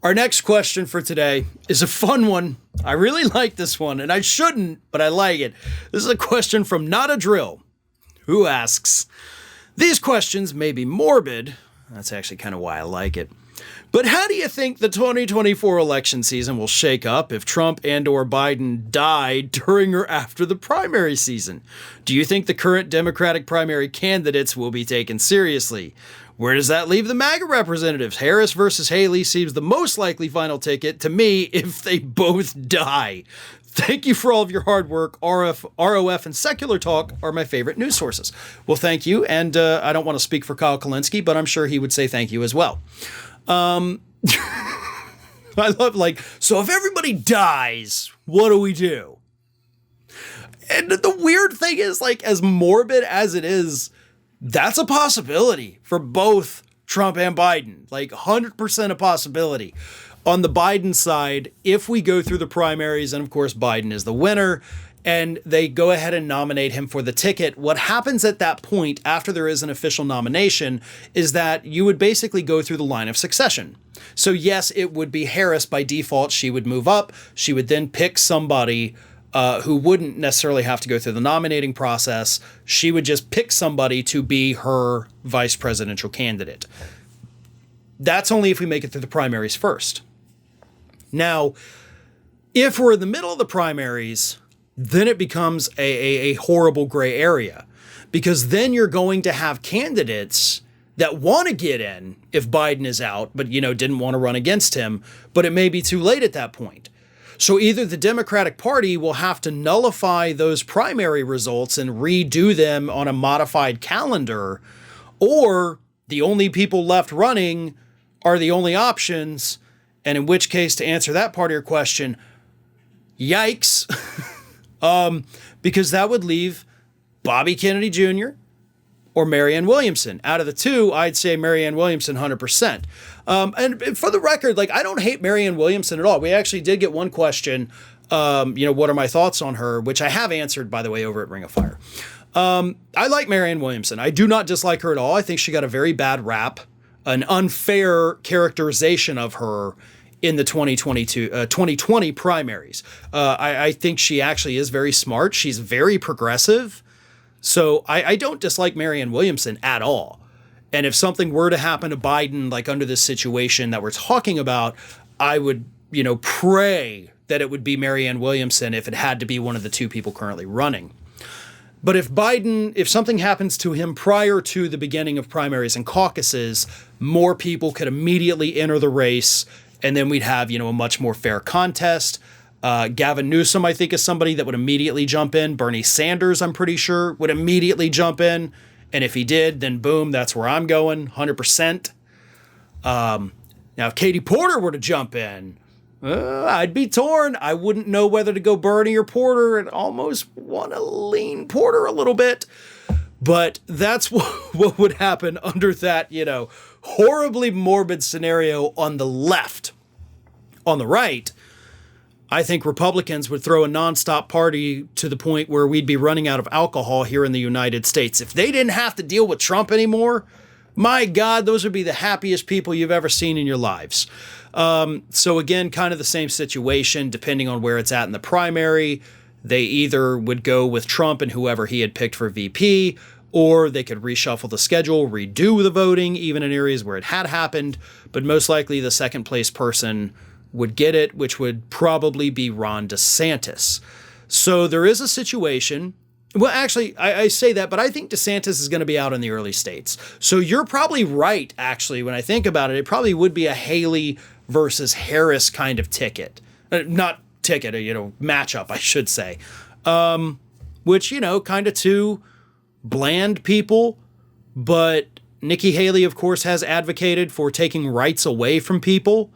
Our next question for today is a fun one. I really like this one, and I shouldn't, but I like it. This is a question from Not a Drill, who asks, these questions may be morbid. That's actually kind of why I like it. But how do you think the 2024 election season will shake up if Trump and or Biden die during or after the primary season? Do you think the current Democratic primary candidates will be taken seriously? Where does that leave the MAGA representatives? Harris versus Haley seems the most likely final ticket to me if they both die. Thank you for all of your hard work. ROF, and Secular Talk are my favorite news sources. Well, thank you. And I don't want to speak for Kyle Kulinski, but I'm sure he would say thank you as well. I love, so if everybody dies, what do we do? And the weird thing is, as morbid as it is, that's a possibility for both Trump and Biden, 100% a possibility. On the Biden side, if we go through the primaries, and of course Biden is the winner, and they go ahead and nominate him for the ticket, what happens at that point after there is an official nomination is that you would basically go through the line of succession. So yes, it would be Harris by default. She would move up. She would then pick somebody who wouldn't necessarily have to go through the nominating process. She would just pick somebody to be her vice presidential candidate. That's only if we make it through the primaries first. Now, if we're in the middle of the primaries, then it becomes a horrible gray area, because then you're going to have candidates that want to get in if Biden is out, but, didn't want to run against him, but it may be too late at that point. So either the Democratic Party will have to nullify those primary results and redo them on a modified calendar, or the only people left running are the only options. And in which case, to answer that part of your question, yikes. Because that would leave Bobby Kennedy Jr. or Marianne Williamson. Out of the two, I'd say Marianne Williamson 100%. And for the record, I don't hate Marianne Williamson at all. We actually did get one question, what are my thoughts on her, which I have answered, by the way, over at Ring of Fire. I like Marianne Williamson. I do not dislike her at all. I think she got a very bad rap, an unfair characterization of her in the 2020 primaries. I think she actually is very smart. She's very progressive. So I don't dislike Marianne Williamson at all. And if something were to happen to Biden, under this situation that we're talking about, I would, pray that it would be Marianne Williamson if it had to be one of the two people currently running. But if something happens to him prior to the beginning of primaries and caucuses, more people could immediately enter the race, and then we'd have, a much more fair contest. Gavin Newsom, I think, is somebody that would immediately jump in. Bernie Sanders, I'm pretty sure, would immediately jump in. And if he did, then boom, that's where I'm going, 100%. Now, if Katie Porter were to jump in, I'd be torn. I wouldn't know whether to go Bernie or Porter, and almost want to lean Porter a little bit. But that's what would happen under that, horribly morbid scenario on the left. On the right, I think Republicans would throw a nonstop party to the point where we'd be running out of alcohol here in the United States. If they didn't have to deal with Trump anymore, my God, those would be the happiest people you've ever seen in your lives. So again, kind of the same situation, depending on where it's at in the primary. They either would go with Trump and whoever he had picked for VP, or they could reshuffle the schedule, redo the voting, even in areas where it had happened. But most likely the second place person would get it, which would probably be Ron DeSantis. So there is a situation. Well, actually, I say that, but I think DeSantis is going to be out in the early states. So you're probably right, actually, when I think about it. It probably would be a Haley versus Harris kind of ticket. Not ticket, matchup, I should say. Which, kind of two bland people. But Nikki Haley, of course, has advocated for taking rights away from people.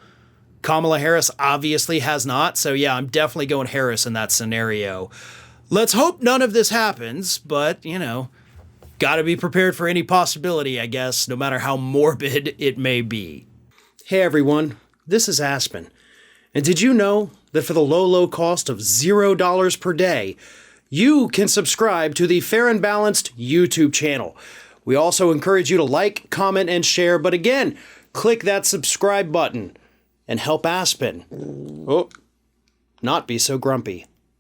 Kamala Harris obviously has not. So yeah, I'm definitely going Harris in that scenario. Let's hope none of this happens, but, got to be prepared for any possibility, I guess, no matter how morbid it may be. Hey everyone, this is Aspen. And did you know that for the low cost of $0 per day, you can subscribe to the Fair and Balanced YouTube channel? We also encourage you to like, comment, and share, but again, click that subscribe button. and help Aspen, oh, not be so grumpy.